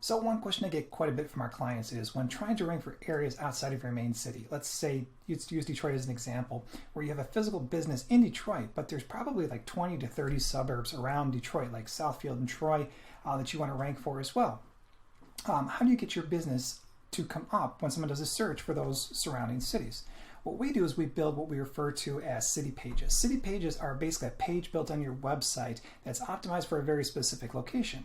So one question I get quite a bit from our clients is when trying to rank for areas outside of your main city. Let's say, let's use Detroit as an example, where you have a physical business in Detroit, but there's probably like 20 to 30 suburbs around Detroit, like Southfield and Troy, that you want to rank for as well. How do you get your business to come up when someone does a search for those surrounding cities? What we do is we build what we refer to as city pages. City pages are basically a page built on your website that's optimized for a very specific location.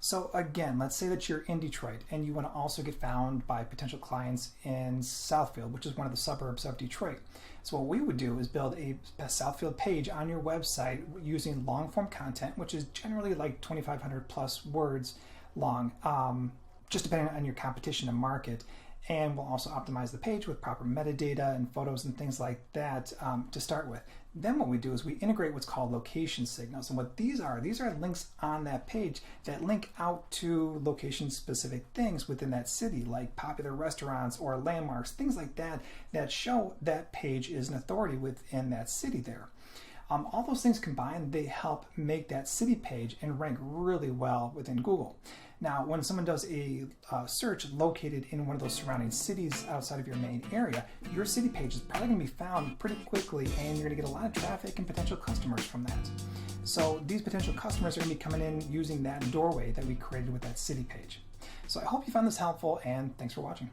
So again, let's say that you're in Detroit and you want to also get found by potential clients in Southfield, which is one of the suburbs of Detroit. So what we would do is build a Southfield page on your website using long form content, which is generally like 2,500 plus words long, just depending on your competition and market. And we'll also optimize the page with proper metadata and photos and things like that to start with. Then what we do is we integrate what's called location signals. And what these are links on that page that link out to location-specific things within that city, like popular restaurants or landmarks, things like that, that show that page is an authority within that city there. All those things combined, they help make that city page and rank really well within Google. Now, when someone does a search located in one of those surrounding cities outside of your main area, your city page is probably going to be found pretty quickly, and you're going to get a lot of traffic and potential customers from that. So these potential customers are going to be coming in using that doorway that we created with that city page. So I hope you found this helpful, and thanks for watching.